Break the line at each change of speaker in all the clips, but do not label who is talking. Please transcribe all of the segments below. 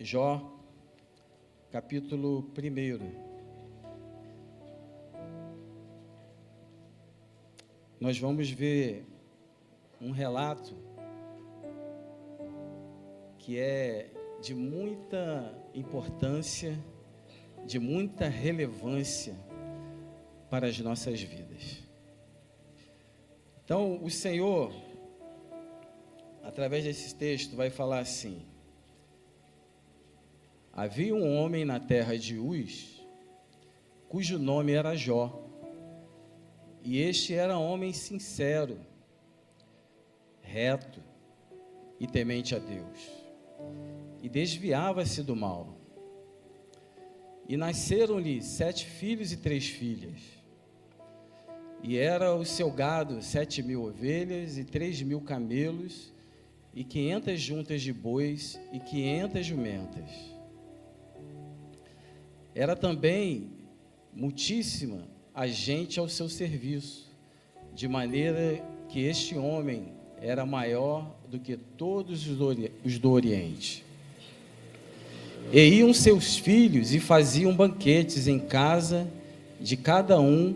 Jó, capítulo 1. Nós vamos ver um relato que é de muita importância, de muita relevância para as nossas vidas. Então, o Senhor, através desse texto, vai falar assim: havia um homem na terra de Uz, cujo nome era Jó, e este era homem sincero, reto e temente a Deus, e desviava-se do mal. E nasceram-lhe 7 filhos e 3 filhas, e era o seu gado 7.000 ovelhas e 3.000 camelos, e 500 juntas de bois e 500 jumentas. Era também muitíssima a gente ao seu serviço, de maneira que este homem era maior do que todos os do Oriente. E iam seus filhos e faziam banquetes em casa de cada um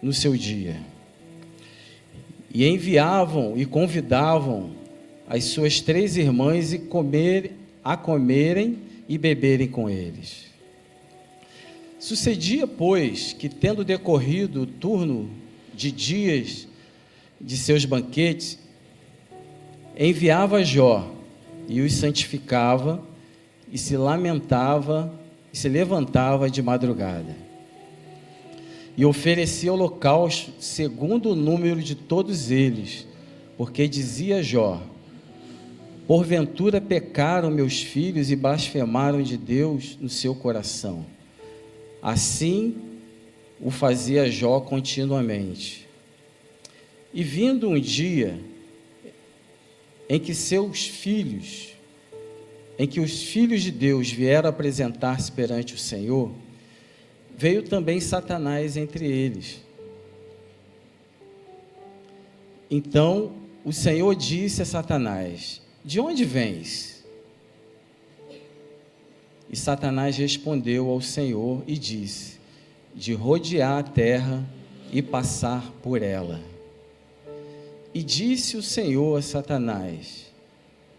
no seu dia. E enviavam e convidavam as suas 3 irmãs a comerem e beberem com eles. Sucedia, pois, que, tendo decorrido o turno de dias de seus banquetes, enviava Jó e os santificava, e se levantava de madrugada, e oferecia holocausto segundo o número de todos eles, porque dizia Jó: porventura pecaram meus filhos e blasfemaram de Deus no seu coração. Assim o fazia Jó continuamente. E vindo um dia em que os filhos de Deus vieram apresentar-se perante o Senhor, veio também Satanás entre eles. Então o Senhor disse a Satanás: de onde vens? E Satanás respondeu ao Senhor e disse: de rodear a terra e passar por ela. E disse o Senhor a Satanás: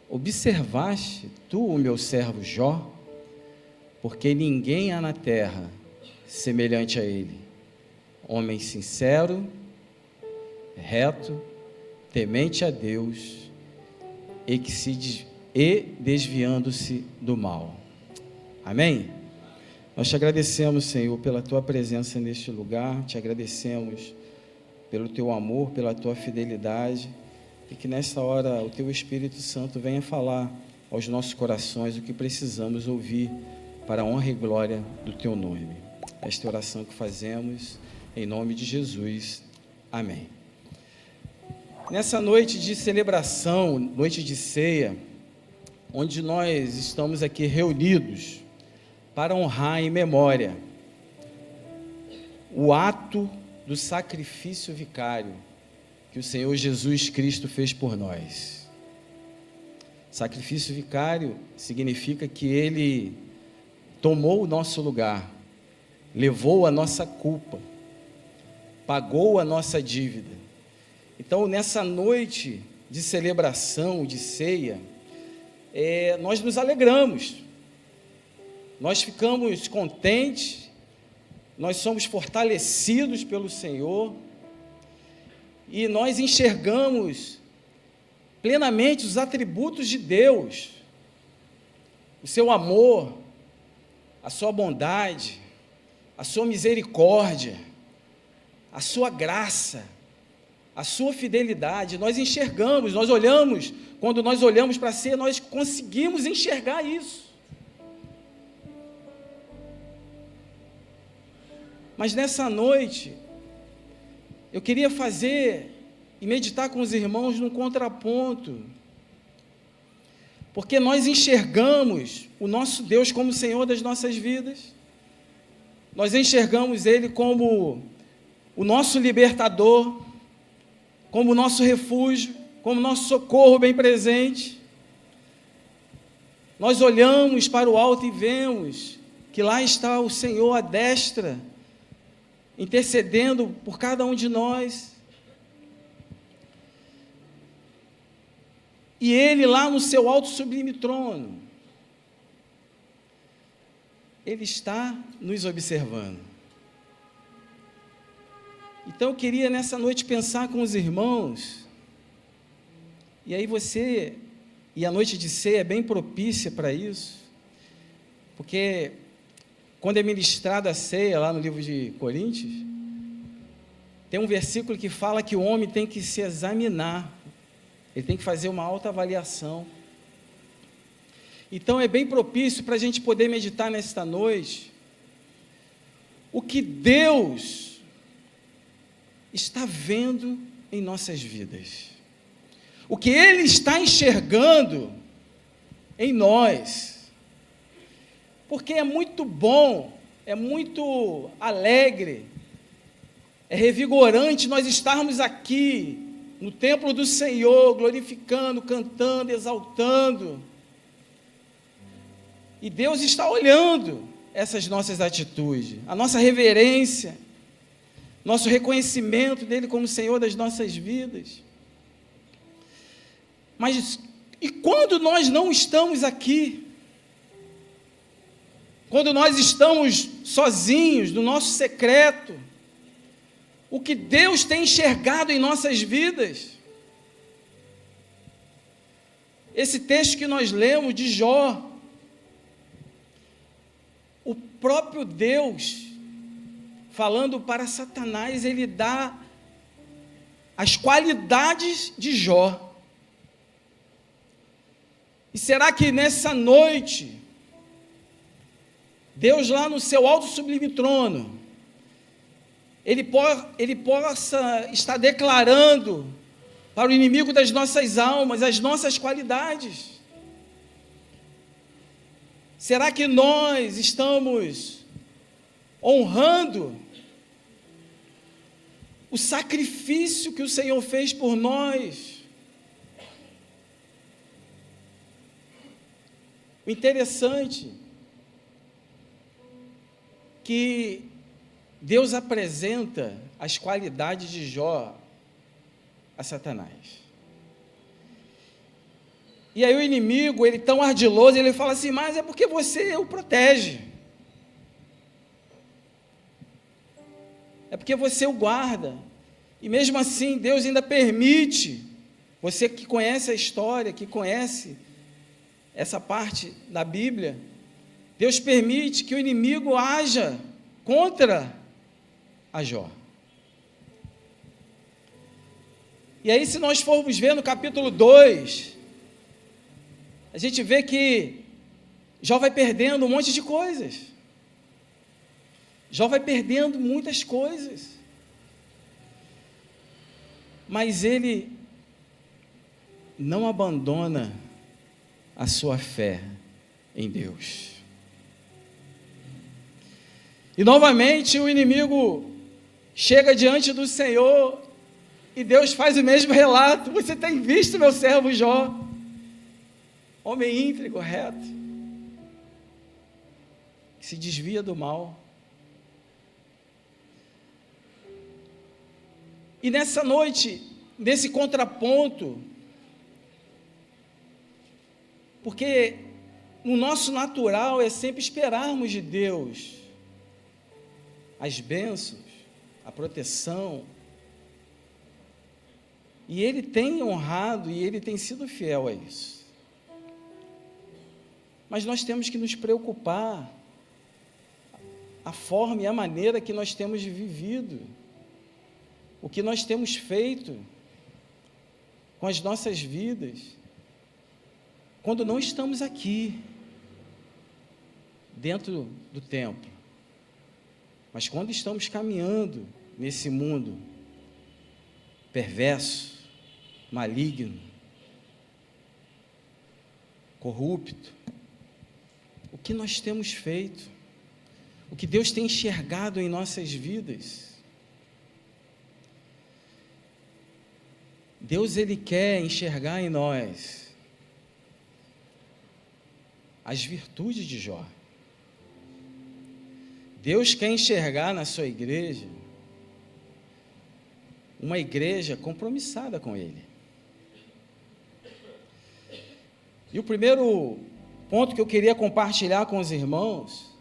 observaste tu o meu servo Jó? Porque ninguém há na terra semelhante a ele, homem sincero, reto, temente a Deus, e desviando-se do mal. Amém? Nós te agradecemos, Senhor, pela tua presença neste lugar, te agradecemos pelo teu amor, pela tua fidelidade, e que nesta hora o teu Espírito Santo venha falar aos nossos corações o que precisamos ouvir para a honra e glória do teu nome. Esta oração que fazemos em nome de Jesus. Amém. Nessa noite de celebração, noite de ceia, onde nós estamos aqui reunidos para honrar em memória o ato do sacrifício vicário que o Senhor Jesus Cristo fez por nós. Sacrifício vicário significa que Ele tomou o nosso lugar, levou a nossa culpa, pagou a nossa dívida. Então, nessa noite de celebração, de ceia, nós nos alegramos, nós ficamos contentes, nós somos fortalecidos pelo Senhor, e nós enxergamos plenamente os atributos de Deus, o seu amor, a sua bondade, a sua misericórdia, a sua graça, a sua fidelidade. Nós enxergamos, nós olhamos, quando nós olhamos para a ceia, nós conseguimos enxergar isso. Mas nessa noite, eu queria fazer e meditar com os irmãos num contraponto, porque nós enxergamos o nosso Deus como Senhor das nossas vidas, nós enxergamos Ele como o nosso libertador, como o nosso refúgio, como nosso socorro bem presente. nós olhamos para o alto e vemos que lá está o Senhor à destra, intercedendo por cada um de nós. E Ele lá no seu alto sublime trono, Ele está nos observando. Então eu queria nessa noite pensar com os irmãos, e aí e a noite de ceia é bem propícia para isso, porque quando é ministrada a ceia lá no livro de Coríntios, tem um versículo que fala que o homem tem que se examinar, ele tem que fazer uma autoavaliação. Então é bem propício para a gente poder meditar nesta noite, o que Deus está vendo em nossas vidas, o que Ele está enxergando em nós, porque é muito bom, é muito alegre, é revigorante nós estarmos aqui, no templo do Senhor, glorificando, cantando, exaltando, e Deus está olhando essas nossas atitudes, a nossa reverência, nosso reconhecimento dEle como Senhor das nossas vidas. Mas, e quando nós não estamos aqui? Quando nós estamos sozinhos, no nosso secreto, o que Deus tem enxergado em nossas vidas? Esse texto que nós lemos de Jó, o próprio Deus, falando para Satanás, ele dá as qualidades de Jó. E será que nessa noite, Deus lá no seu alto sublime trono, Ele possa estar declarando para o inimigo das nossas almas as nossas qualidades? Será que nós estamos honrando o sacrifício que o Senhor fez por nós? O interessante que Deus apresenta as qualidades de Jó a Satanás. E aí o inimigo, ele tão ardiloso, ele fala assim, mas é porque você o protege. É porque você o guarda. E mesmo assim, Deus ainda permite, você que conhece a história, que conhece essa parte da Bíblia, Deus permite que o inimigo haja contra a Jó. E aí, se nós formos ver no capítulo 2, a gente vê que Jó vai perdendo um monte de coisas. Jó vai perdendo muitas coisas. Mas ele não abandona a sua fé em Deus. E novamente o inimigo chega diante do Senhor e Deus faz o mesmo relato. Você tem visto meu servo Jó, homem íntegro, reto, que se desvia do mal. E nessa noite, nesse contraponto, porque no nosso natural é sempre esperarmos de Deus as bênçãos, a proteção, e Ele tem honrado e Ele tem sido fiel a isso. Mas nós temos que nos preocupar a forma e a maneira que nós temos vivido, o que nós temos feito com as nossas vidas, quando não estamos aqui, dentro do templo, mas quando estamos caminhando nesse mundo perverso, maligno, corrupto, o que nós temos feito, o que Deus tem enxergado em nossas vidas. Deus, Ele quer enxergar em nós as virtudes de Jó. Deus quer enxergar na sua igreja uma igreja compromissada com Ele. E o primeiro ponto que eu queria compartilhar com os irmãos,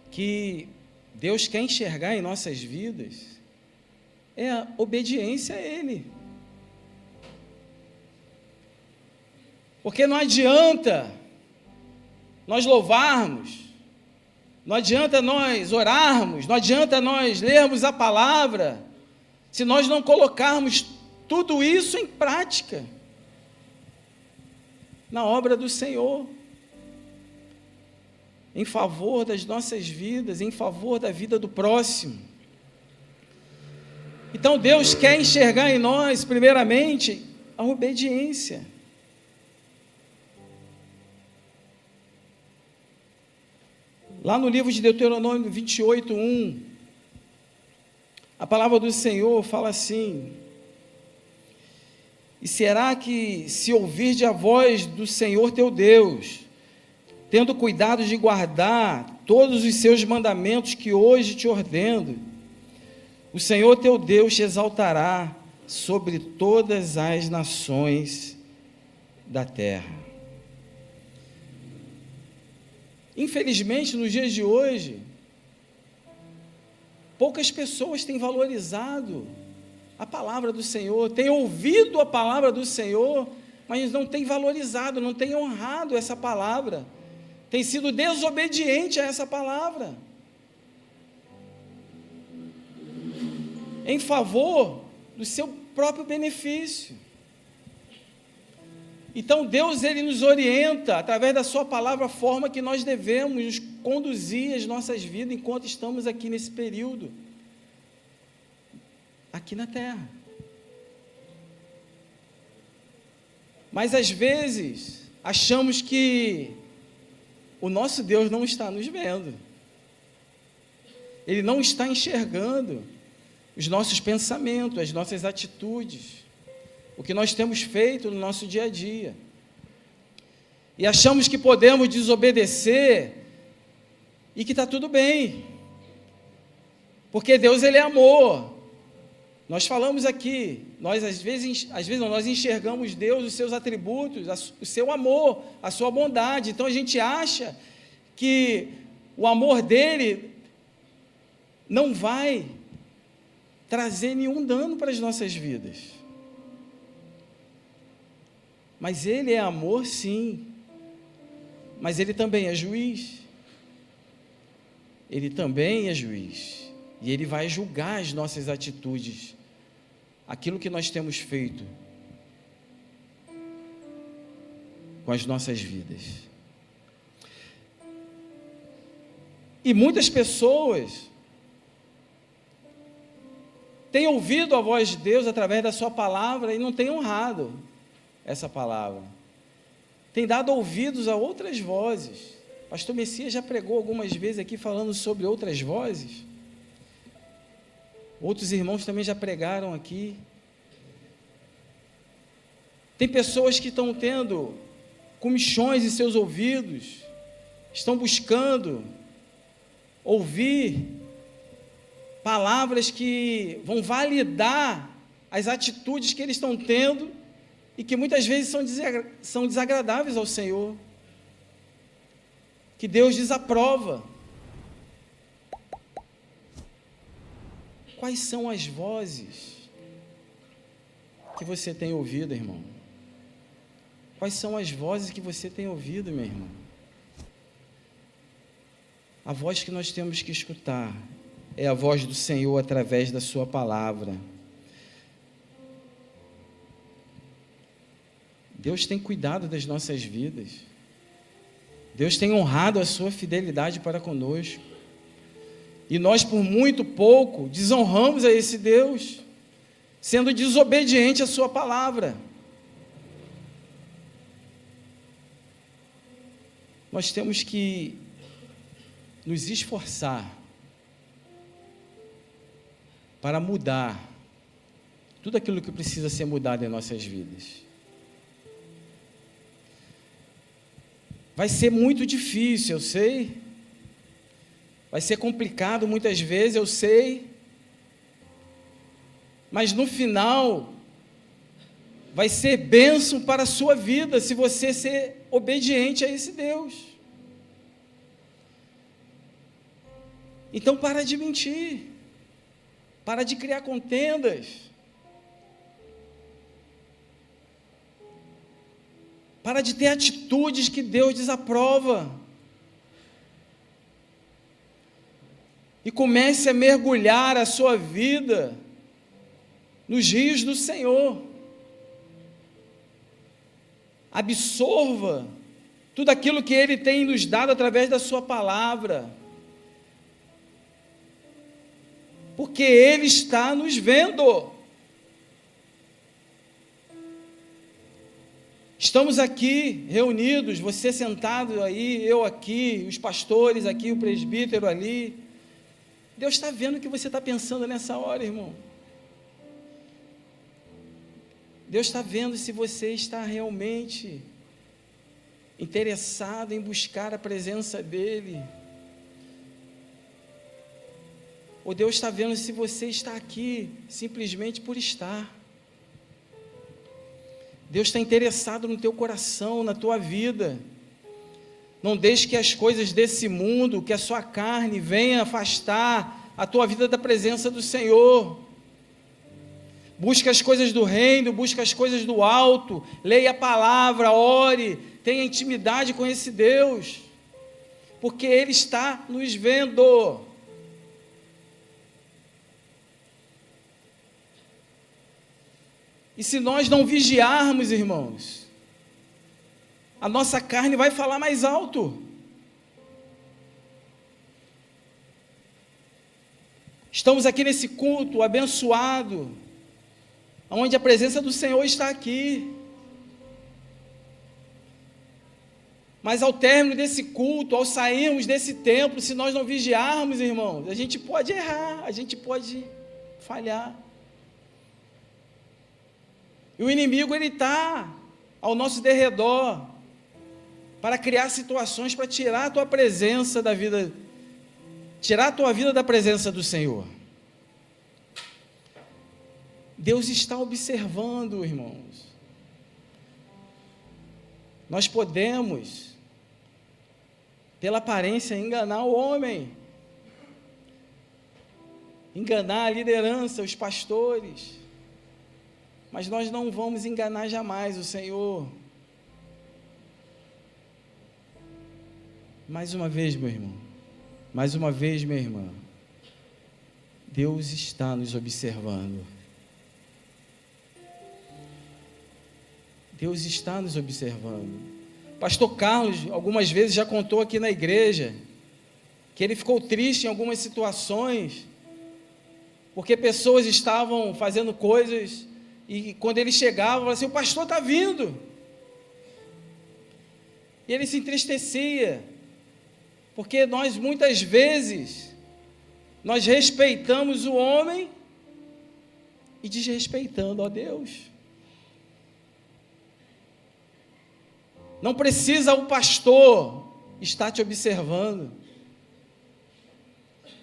que Deus quer enxergar em nossas vidas, é a obediência a Ele. Porque não adianta nós louvarmos, não adianta nós orarmos, não adianta nós lermos a palavra, se nós não colocarmos tudo isso em prática, na obra do Senhor, em favor das nossas vidas, em favor da vida do próximo. Então Deus quer enxergar em nós, primeiramente, a obediência. Lá no livro de Deuteronômio 28:1, a palavra do Senhor fala assim: e será que, se ouvirdes a voz do Senhor teu Deus, tendo cuidado de guardar todos os seus mandamentos que hoje te ordeno, o Senhor teu Deus te exaltará sobre todas as nações da terra. Infelizmente, nos dias de hoje, poucas pessoas têm valorizado a palavra do Senhor, têm ouvido a palavra do Senhor, mas não têm valorizado, não têm honrado essa palavra, têm sido desobediente a essa palavra, em favor do seu próprio benefício. Então Deus, Ele nos orienta, através da sua palavra, a forma que nós devemos nos conduzir as nossas vidas, enquanto estamos aqui nesse período, aqui na terra. Mas às vezes, achamos que o nosso Deus não está nos vendo, Ele não está enxergando os nossos pensamentos, as nossas atitudes, o que nós temos feito no nosso dia a dia, e achamos que podemos desobedecer, e que está tudo bem, porque Deus, Ele é amor. Nós falamos aqui, nós às vezes nós enxergamos Deus, os seus atributos, o seu amor, a sua bondade, então a gente acha que o amor dEle não vai trazer nenhum dano para as nossas vidas. Mas Ele é amor, sim, mas Ele também é juiz. Ele também é juiz, e Ele vai julgar as nossas atitudes, aquilo que nós temos feito com as nossas vidas. E muitas pessoas têm ouvido a voz de Deus através da sua palavra e não têm honrado essa palavra, tem dado ouvidos a outras vozes. Pastor Messias já pregou algumas vezes aqui falando sobre outras vozes, outros irmãos também já pregaram aqui. Tem pessoas que estão tendo comichões em seus ouvidos, estão buscando ouvir palavras que vão validar as atitudes que eles estão tendo, e que muitas vezes são desagradáveis ao Senhor, que Deus desaprova. Quais são as vozes que você tem ouvido, irmão? Quais são as vozes que você tem ouvido, meu irmão? A voz que nós temos que escutar é a voz do Senhor através da sua palavra. Deus tem cuidado das nossas vidas, Deus tem honrado a sua fidelidade para conosco, e nós por muito pouco desonramos a esse Deus, sendo desobediente à sua palavra. Nós temos que nos esforçar para mudar tudo aquilo que precisa ser mudado em nossas vidas. Vai ser muito difícil, eu sei. Vai ser complicado muitas vezes, eu sei. Mas no final, vai ser bênção para a sua vida, se você ser obediente a esse Deus. Então para de mentir. Para de criar contendas. Para de ter atitudes que Deus desaprova. E comece a mergulhar a sua vida nos rios do Senhor. Absorva tudo aquilo que Ele tem nos dado através da sua palavra. Porque Ele está nos vendo. Estamos aqui reunidos, você sentado aí, eu aqui, os pastores aqui, o presbítero ali. Deus está vendo o que você está pensando nessa hora, irmão. Deus está vendo se você está realmente interessado em buscar a presença dEle. Ou Deus está vendo se você está aqui simplesmente por estar. Deus está interessado no teu coração, na tua vida. Não deixe que as coisas desse mundo, que a sua carne venha afastar a tua vida da presença do Senhor. Busca as coisas do reino, busca as coisas do alto, leia a palavra, ore, tenha intimidade com esse Deus, porque Ele está nos vendo. E se nós não vigiarmos, irmãos, a nossa carne vai falar mais alto. Estamos aqui nesse culto abençoado, onde a presença do Senhor está aqui. Mas ao término desse culto, ao sairmos desse templo, se nós não vigiarmos, irmãos, a gente pode errar, a gente pode falhar. E o inimigo, ele está ao nosso derredor, para criar situações, para tirar a tua presença da vida, tirar a tua vida da presença do Senhor. Deus está observando, irmãos. Nós podemos, pela aparência, enganar o homem, enganar a liderança, os pastores, mas nós não vamos enganar jamais o Senhor. Mais uma vez, meu irmão, mais uma vez, minha irmã, Deus está nos observando. Deus está nos observando. Pastor Carlos, algumas vezes já contou aqui na igreja, que ele ficou triste em algumas situações, porque pessoas estavam fazendo coisas, e quando ele chegava, falava assim, o pastor está vindo. E ele se entristecia, porque nós muitas vezes, nós respeitamos o homem, e desrespeitando a Deus. Não precisa o pastor estar te observando.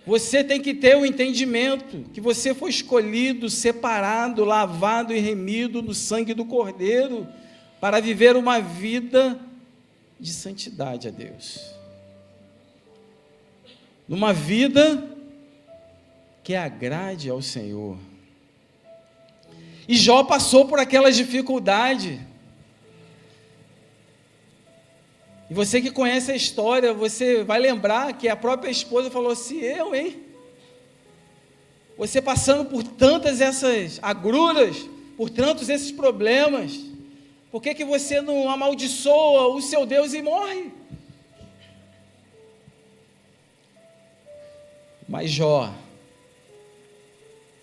Você tem que ter o entendimento que você foi escolhido, separado, lavado e remido no sangue do Cordeiro, para viver uma vida de santidade a Deus. Numa vida que agrade ao Senhor. E Jó passou por aquelas dificuldades. E você que conhece a história, você vai lembrar que a própria esposa falou assim, você passando por tantas essas agruras, por tantos esses problemas, por que você não amaldiçoa o seu Deus e morre? Mas Jó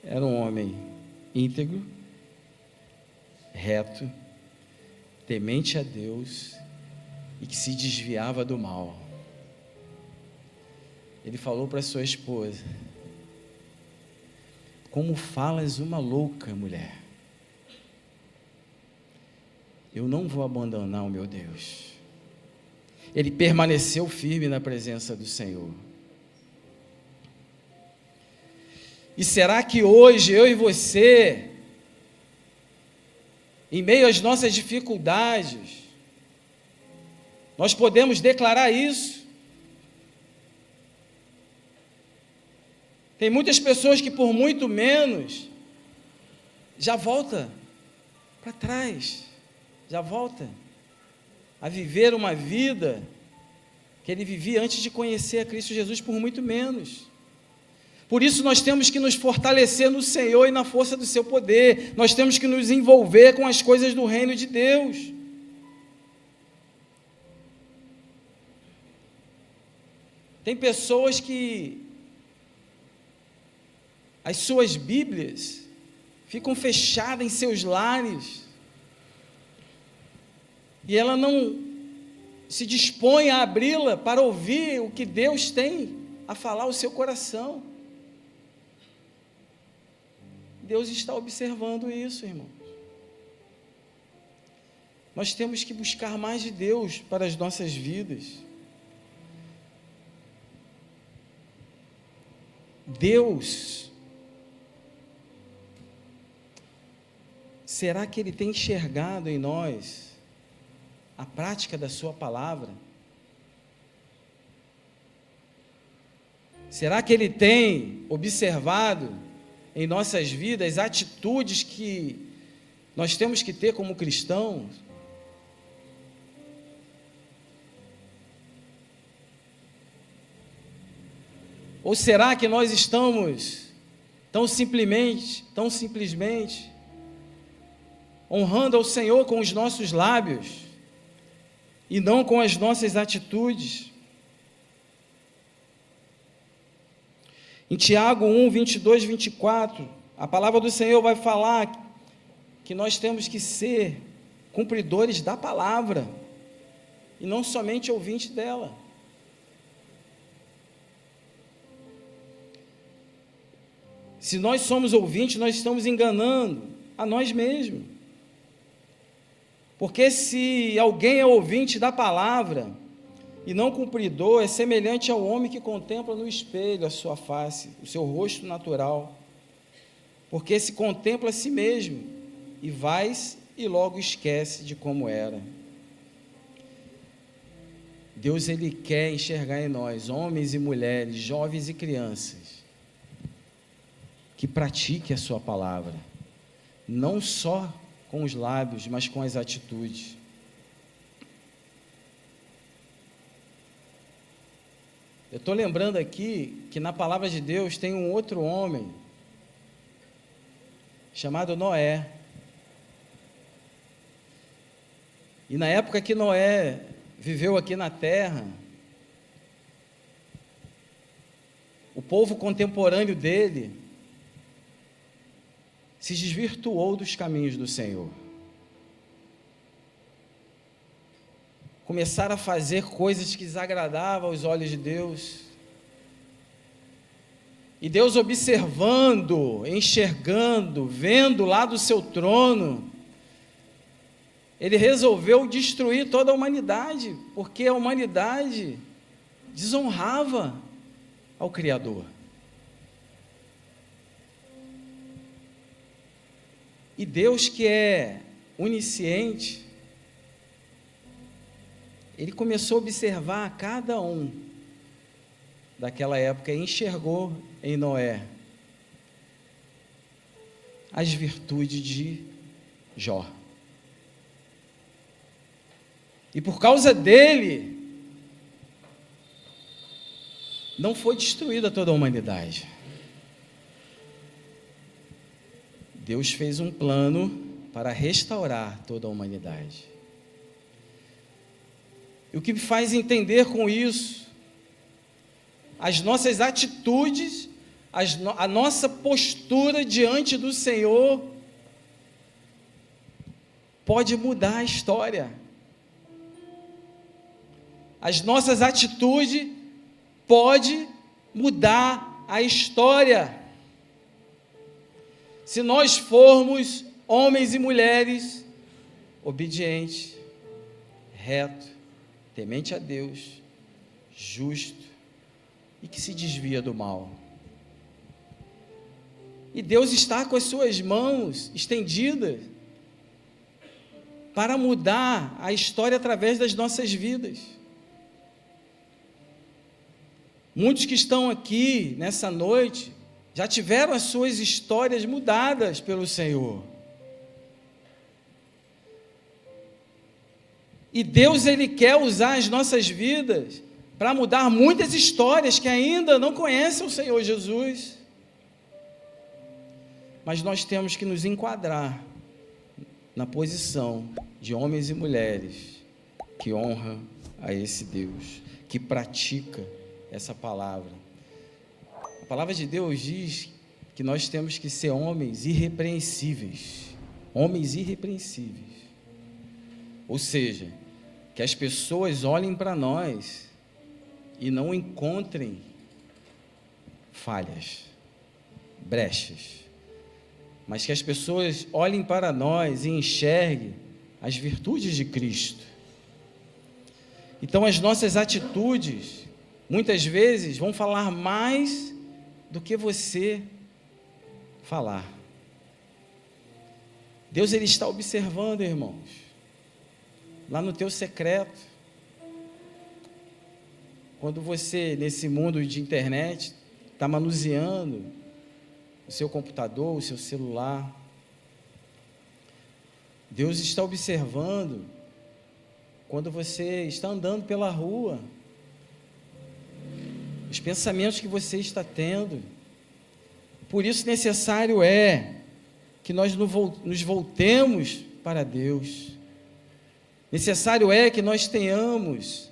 era um homem íntegro, reto, temente a Deus, e que se desviava do mal. Ele falou para sua esposa, como falas uma louca, mulher. Eu não vou abandonar o meu Deus. ele permaneceu firme na presença do Senhor. E será que hoje eu e você, em meio às nossas dificuldades, nós podemos declarar isso? Tem muitas pessoas que por muito menos já volta para trás, já volta a viver uma vida que ele vivia antes de conhecer a Cristo Jesus por muito menos. Por isso nós temos que nos fortalecer no Senhor e na força do seu poder. Nós temos que nos envolver com as coisas do reino de Deus. Tem pessoas que as suas Bíblias ficam fechadas em seus lares e ela não se dispõe a abri-la para ouvir o que Deus tem a falar ao seu coração. Deus está observando isso, irmãos. Nós temos que buscar mais de Deus para as nossas vidas. Deus, será que Ele tem enxergado em nós a prática da sua palavra? Será que Ele tem observado em nossas vidas atitudes que nós temos que ter como cristãos? Ou será que nós estamos tão simplesmente honrando ao Senhor com os nossos lábios e não com as nossas atitudes? Em Tiago 1, 22, 24, a palavra do Senhor vai falar que nós temos que ser cumpridores da palavra e não somente ouvintes dela. Se nós somos ouvintes, nós estamos enganando a nós mesmos. Porque se alguém é ouvinte da palavra e não cumpridor, é semelhante ao homem que contempla no espelho a sua face, o seu rosto natural. Porque se contempla a si mesmo e vai e logo esquece de como era. Deus, Ele quer enxergar em nós, homens e mulheres, jovens e crianças, que pratique a sua palavra, não só com os lábios, mas com as atitudes. Eu estou lembrando aqui que na palavra de Deus tem um outro homem, chamado Noé. E na época que Noé viveu aqui na terra, o povo contemporâneo dele se desvirtuou dos caminhos do Senhor. Começaram a fazer coisas que desagradavam aos olhos de Deus. E Deus, observando, enxergando, vendo lá do seu trono, Ele resolveu destruir toda a humanidade, porque a humanidade desonrava ao Criador. E Deus, que é onisciente, Ele começou a observar a cada um daquela época e enxergou em Noé as virtudes de Jó. E por causa dele, não foi destruída toda a humanidade. Deus fez um plano para restaurar toda a humanidade. E o que me faz entender com isso, as nossas atitudes, a nossa postura diante do Senhor, pode mudar a história. As nossas atitudes podem mudar a história. Se nós formos homens e mulheres obedientes, retos, temente a Deus, justo e que se desvia do mal. E Deus está com as suas mãos estendidas para mudar a história através das nossas vidas. Muitos que estão aqui nessa noite já tiveram as suas histórias mudadas pelo Senhor. E Deus, Ele quer usar as nossas vidas para mudar muitas histórias que ainda não conhecem o Senhor Jesus. Mas nós temos que nos enquadrar na posição de homens e mulheres que honram a esse Deus, que pratica essa palavra. A palavra de Deus diz que nós temos que ser homens irrepreensíveis. Homens irrepreensíveis. Ou seja, que as pessoas olhem para nós e não encontrem falhas, brechas, mas que as pessoas olhem para nós e enxerguem as virtudes de Cristo. Então, as nossas atitudes, muitas vezes, vão falar mais do que você falar. Deus, Ele está observando, irmãos, lá no teu secreto. Quando você, nesse mundo de internet, está manuseando o seu computador, o seu celular, Deus está observando quando você está andando pela rua, os pensamentos que você está tendo. Por isso necessário é que nós nos voltemos para Deus. Necessário é que nós tenhamos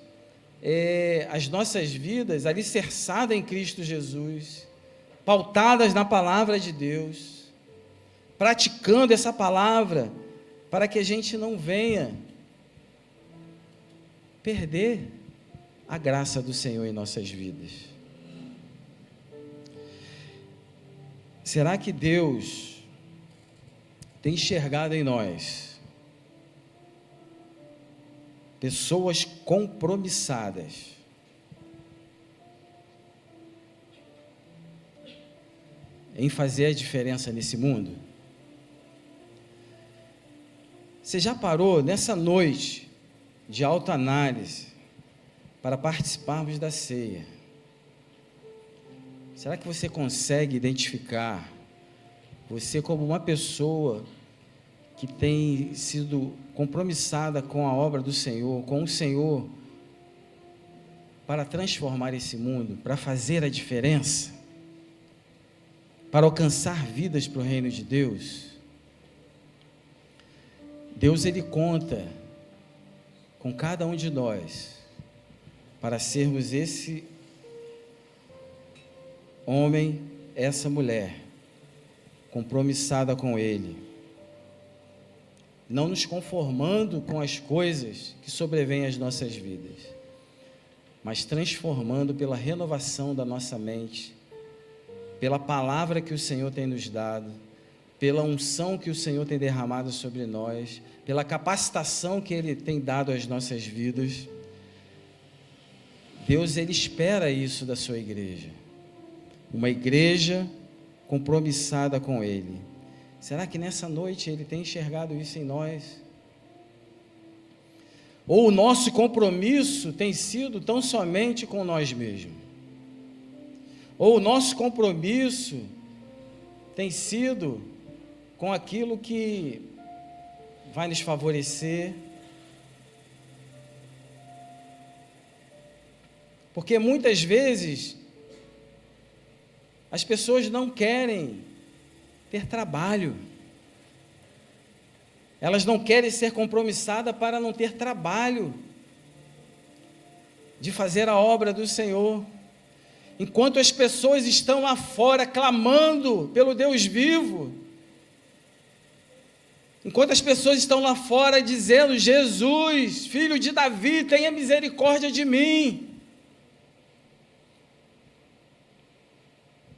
as nossas vidas alicerçadas em Cristo Jesus, pautadas na palavra de Deus, praticando essa palavra, para que a gente não venha perder a graça do Senhor em nossas vidas. Será que Deus tem enxergado em nós pessoas compromissadas em fazer a diferença nesse mundo? Você já parou nessa noite de autoanálise para participarmos da ceia? Será que você consegue identificar você como uma pessoa que tem sido compromissada com a obra do Senhor, com o Senhor, para transformar esse mundo, para fazer a diferença, para alcançar vidas para o reino de Deus? Deus, Ele conta com cada um de nós para sermos esse homem, essa mulher compromissada com Ele, não nos conformando com as coisas que sobrevêm às nossas vidas, mas transformando pela renovação da nossa mente, pela palavra que o Senhor tem nos dado, pela unção que o Senhor tem derramado sobre nós, pela capacitação que Ele tem dado às nossas vidas. Deus, Ele espera isso da sua igreja, uma igreja compromissada com Ele. Será que nessa noite Ele tem enxergado isso em nós? Ou o nosso compromisso tem sido tão somente com nós mesmos? Ou o nosso compromisso tem sido com aquilo que vai nos favorecer? Porque muitas vezes as pessoas não querem ter trabalho, elas não querem ser compromissadas para não ter trabalho de fazer a obra do Senhor. Enquanto as pessoas estão lá fora clamando pelo Deus vivo, enquanto as pessoas estão lá fora dizendo: Jesus, filho de Davi, tenha misericórdia de mim,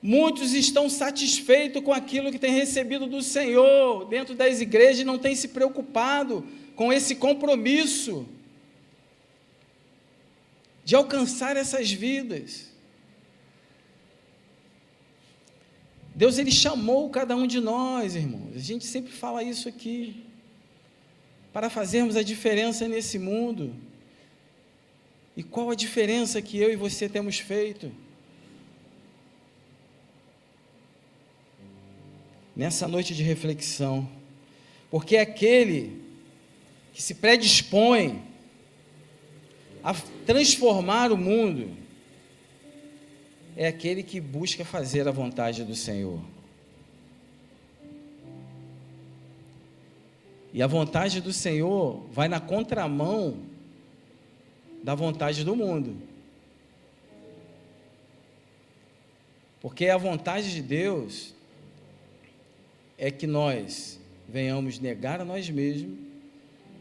muitos estão satisfeitos com aquilo que têm recebido do Senhor dentro das igrejas e não têm se preocupado com esse compromisso. de alcançar essas vidas. Deus, Ele chamou cada um de nós, irmãos, a gente sempre fala isso aqui, para fazermos a diferença nesse mundo. E qual a diferença que eu e você temos feito? Nessa noite de reflexão, porque aquele que se predispõe a transformar o mundo é aquele que busca fazer a vontade do Senhor. E a vontade do Senhor vai na contramão da vontade do mundo. Porque a vontade de Deus é que nós venhamos negar a nós mesmos,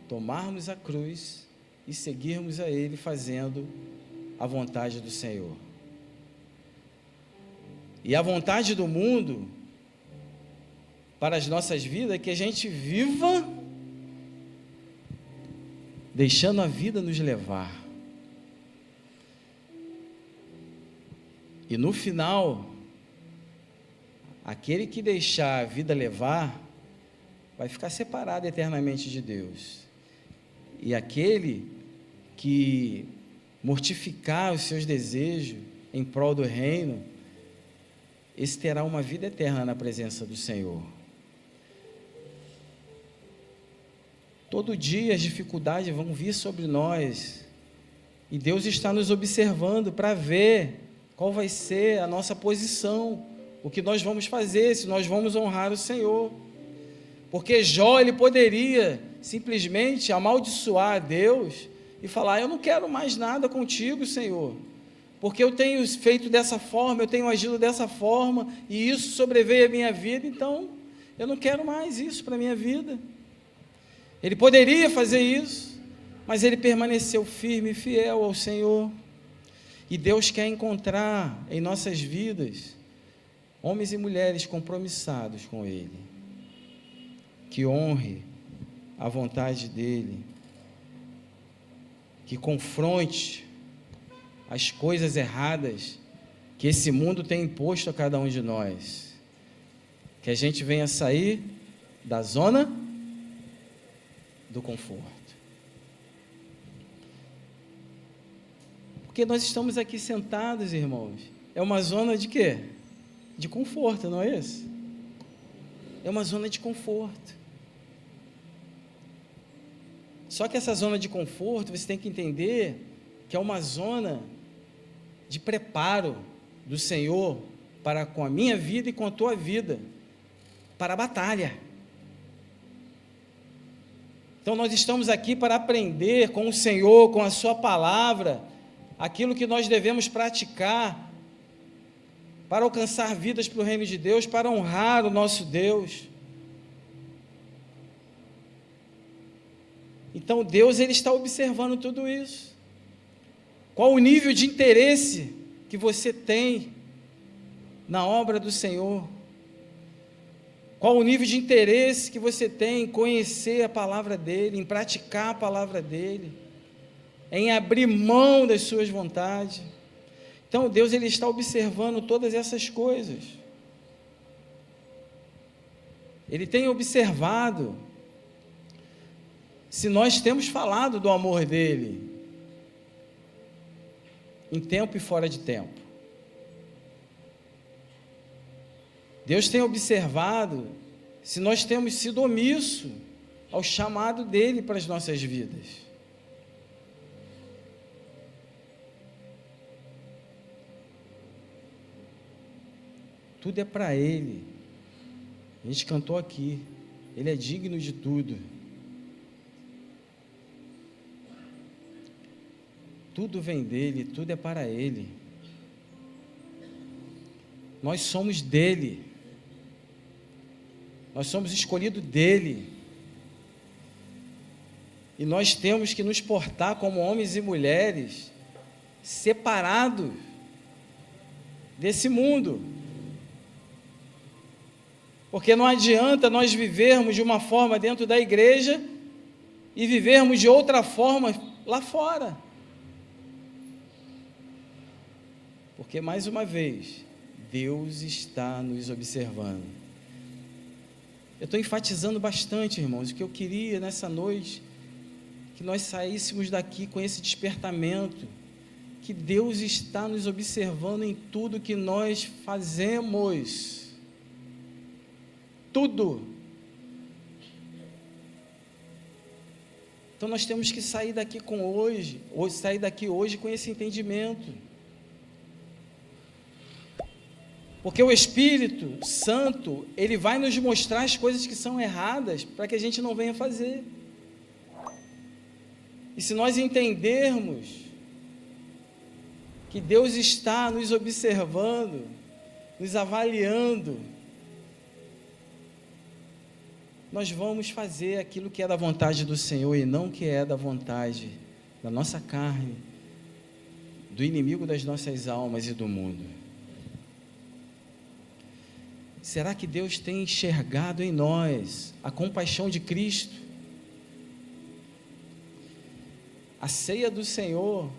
tomarmos a cruz e seguirmos a Ele fazendo a vontade do Senhor. E a vontade do mundo para as nossas vidas é que a gente viva deixando a vida nos levar. E no final, aquele que deixar a vida levar, vai ficar separado eternamente de Deus. E aquele que mortificar os seus desejos em prol do reino, esse terá uma vida eterna na presença do Senhor. Todo dia as dificuldades vão vir sobre nós, e Deus está nos observando para ver qual vai ser a nossa posição, o que nós vamos fazer, se nós vamos honrar o Senhor. Porque Jó, ele poderia simplesmente amaldiçoar a Deus e falar: eu não quero mais nada contigo, Senhor, porque eu tenho feito dessa forma, eu tenho agido dessa forma, e isso sobreveio à minha vida, então eu não quero mais isso para a minha vida. Ele poderia fazer isso, mas ele permaneceu firme e fiel ao Senhor. E Deus quer encontrar em nossas vidas homens e mulheres compromissados com Ele, que honre a vontade dEle, que confronte as coisas erradas que esse mundo tem imposto a cada um de nós, que a gente venha sair da zona do conforto. Porque nós estamos aqui sentados, irmãos, é uma zona de quê? De conforto, não é isso? É uma zona de conforto. Só que essa zona de conforto, você tem que entender que é uma zona de preparo do Senhor para com a minha vida e com a tua vida, para a batalha. Então nós estamos aqui para aprender com o Senhor, com a sua palavra, aquilo que nós devemos praticar para alcançar vidas para o reino de Deus, para honrar o nosso Deus. Então Deus, Ele está observando tudo isso. Qual o nível de interesse que você tem na obra do Senhor? Qual o nível de interesse que você tem em conhecer a palavra dEle, em praticar a palavra dEle, em abrir mão das suas vontades? Então Deus, Ele está observando todas essas coisas. Ele tem observado se nós temos falado do amor dEle, em tempo e fora de tempo. Deus tem observado se nós temos sido omissos ao chamado dEle para as nossas vidas. Tudo é para Ele. A gente cantou aqui, Ele é digno de tudo. Tudo vem dEle, tudo é para Ele. Nós somos dEle. Nós somos escolhidos dEle. E nós temos que nos portar como homens e mulheres separados desse mundo. Porque não adianta nós vivermos de uma forma dentro da igreja e vivermos de outra forma lá fora. Porque, mais uma vez, Deus está nos observando. Eu estou enfatizando bastante, irmãos, o que eu queria nessa noite, que nós saíssemos daqui com esse despertamento, que Deus está nos observando em tudo que nós fazemos. Tudo. Então nós temos que sair daqui hoje com esse entendimento. Porque o Espírito Santo, ele vai nos mostrar as coisas que são erradas, para que a gente não venha fazer. E se nós entendermos que Deus está nos observando, nos avaliando, nós vamos fazer aquilo que é da vontade do Senhor e não que é da vontade da nossa carne, do inimigo das nossas almas e do mundo. Será que Deus tem enxergado em nós a compaixão de Cristo? A ceia do Senhor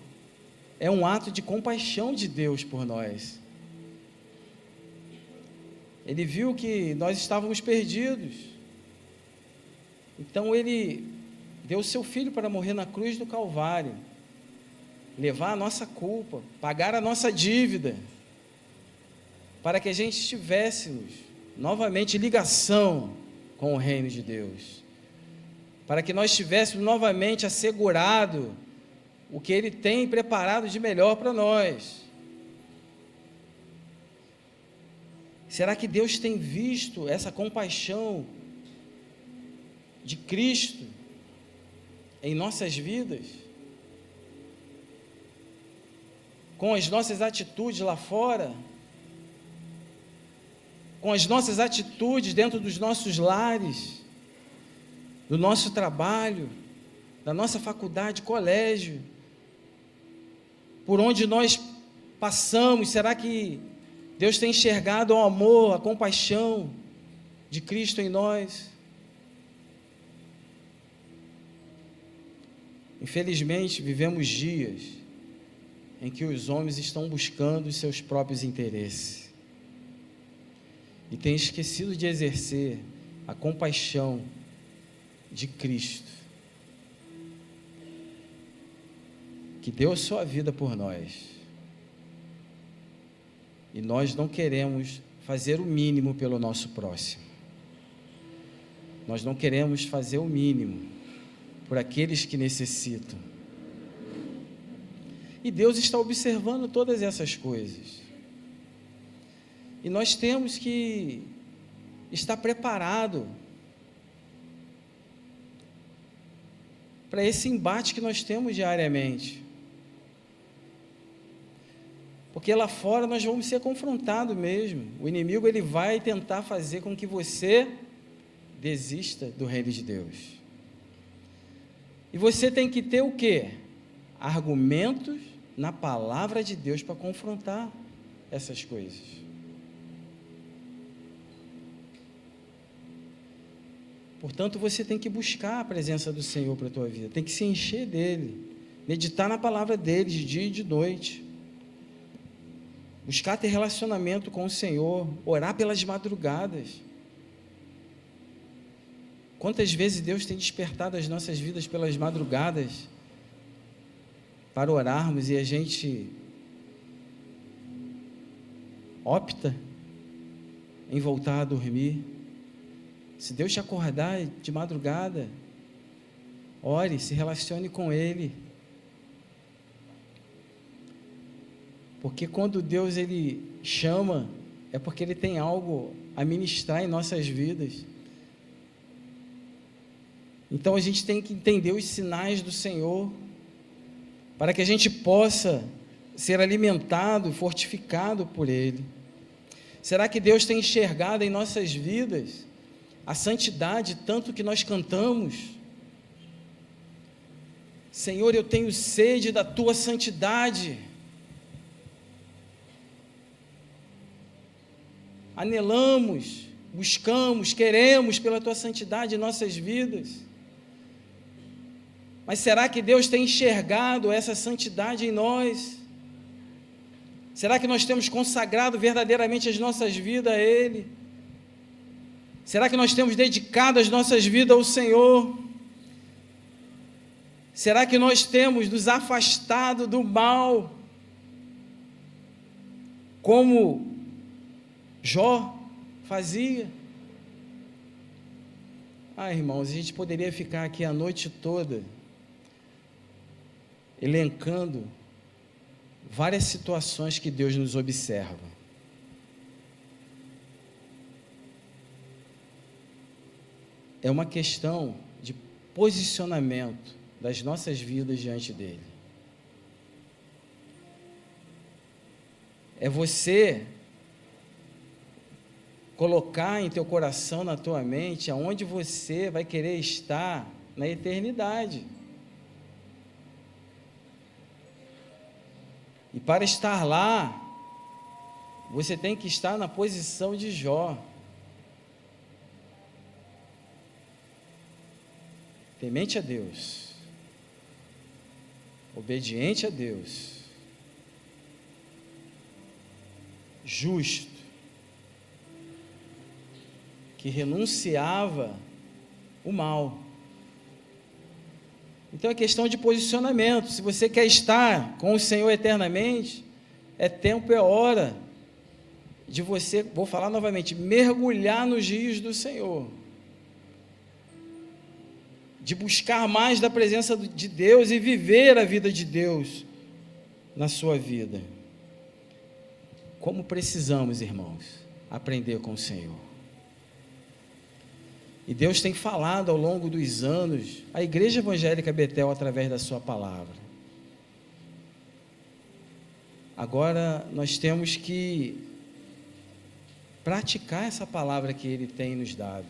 é um ato de compaixão de Deus por nós. Ele viu que nós estávamos perdidos, então Ele deu o seu Filho para morrer na cruz do Calvário, levar a nossa culpa, pagar a nossa dívida, para que a gente tivéssemos novamente ligação com o reino de Deus, para que nós tivéssemos novamente assegurado o que Ele tem preparado de melhor para nós. Será que Deus tem visto essa compaixão de Cristo em nossas vidas? Com as nossas atitudes lá fora? Com as nossas atitudes dentro dos nossos lares, do nosso trabalho, da nossa faculdade, colégio, por onde nós passamos? Será que Deus tem enxergado o amor, a compaixão de Cristo em nós? Infelizmente, vivemos dias em que os homens estão buscando os seus próprios interesses e têm esquecido de exercer a compaixão de Cristo, que deu a sua vida por nós, e nós não queremos fazer o mínimo pelo nosso próximo, nós não queremos fazer o mínimo por aqueles que necessitam, e Deus está observando todas essas coisas, e nós temos que estar preparado para esse embate que nós temos diariamente, porque lá fora nós vamos ser confrontados mesmo. O inimigo, ele vai tentar fazer com que você desista do reino de Deus, e você tem que ter o quê? Argumentos na palavra de Deus para confrontar essas coisas. Portanto, você tem que buscar a presença do Senhor para a tua vida, tem que se encher dEle, meditar na palavra dEle de dia e de noite, buscar ter relacionamento com o Senhor, orar pelas madrugadas. Quantas vezes Deus tem despertado as nossas vidas pelas madrugadas para orarmos, e a gente opta em voltar a dormir. Se Deus te acordar de madrugada, ore, se relacione com Ele, porque quando Deus, Ele chama, é porque Ele tem algo a ministrar em nossas vidas. Então a gente tem que entender os sinais do Senhor, para que a gente possa ser alimentado, fortificado por Ele. Será que Deus tem enxergado em nossas vidas a santidade, tanto que nós cantamos? Senhor, eu tenho sede da Tua santidade. Anelamos, buscamos, queremos pela Tua santidade em nossas vidas. Mas será que Deus tem enxergado essa santidade em nós? Será que nós temos consagrado verdadeiramente as nossas vidas a Ele? Será que nós temos dedicado as nossas vidas ao Senhor? Será que nós temos nos afastado do mal, como Jó fazia? Irmãos, a gente poderia ficar aqui a noite toda elencando várias situações que Deus nos observa. É uma questão de posicionamento das nossas vidas diante dele. É você colocar em teu coração, na tua mente, aonde você vai querer estar na eternidade. E para estar lá, você tem que estar na posição de Jó. Temente a Deus, obediente a Deus, justo, que renunciava o mal. Então é questão de posicionamento. Se você quer estar com o Senhor eternamente, é tempo, é hora de você, vou falar novamente, mergulhar nos rios do Senhor, de buscar mais da presença de Deus e viver a vida de Deus na sua vida. Como precisamos, irmãos, aprender com o Senhor. E Deus tem falado ao longo dos anos à Igreja Evangélica Betel através da sua palavra. Agora nós temos que praticar essa palavra que Ele tem nos dado.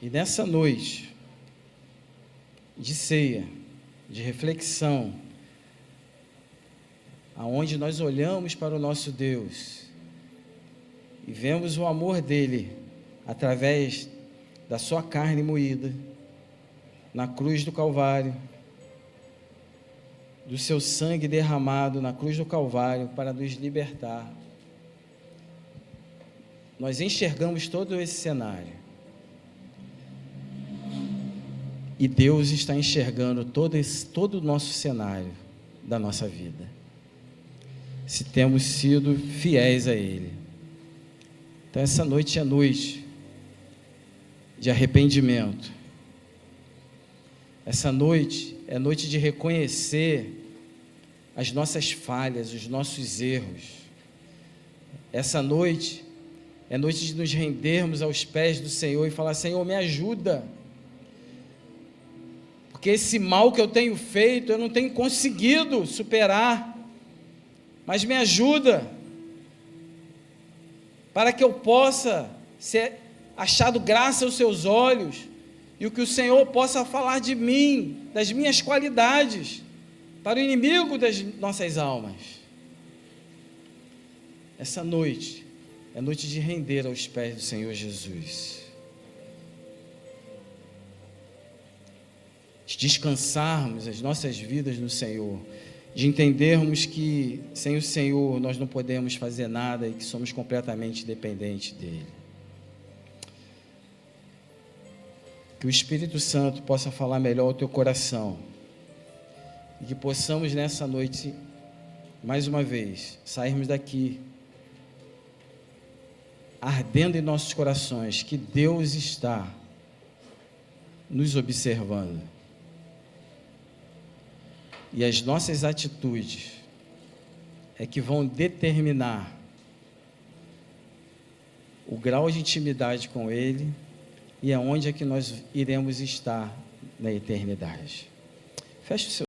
E nessa noite de ceia, de reflexão, aonde nós olhamos para o nosso Deus e vemos o amor dele através da sua carne moída na cruz do Calvário, do seu sangue derramado na cruz do Calvário para nos libertar. Nós enxergamos todo esse cenário. E Deus está enxergando todo o nosso cenário da nossa vida, se temos sido fiéis a Ele. Então essa noite é noite de arrependimento. Essa noite é noite de reconhecer as nossas falhas, os nossos erros. Essa noite é noite de nos rendermos aos pés do Senhor e falar: Senhor, me ajuda, porque esse mal que eu tenho feito, eu não tenho conseguido superar, mas me ajuda, para que eu possa ser achado graça aos seus olhos, e o que o Senhor possa falar de mim, das minhas qualidades, para o inimigo das nossas almas. Essa noite é noite de render aos pés do Senhor Jesus, de descansarmos as nossas vidas no Senhor, de entendermos que sem o Senhor nós não podemos fazer nada e que somos completamente dependentes dEle. Que o Espírito Santo possa falar melhor ao teu coração e que possamos nessa noite, mais uma vez, sairmos daqui ardendo em nossos corações que Deus está nos observando. E as nossas atitudes é que vão determinar o grau de intimidade com Ele e aonde é que nós iremos estar na eternidade. Feche o seu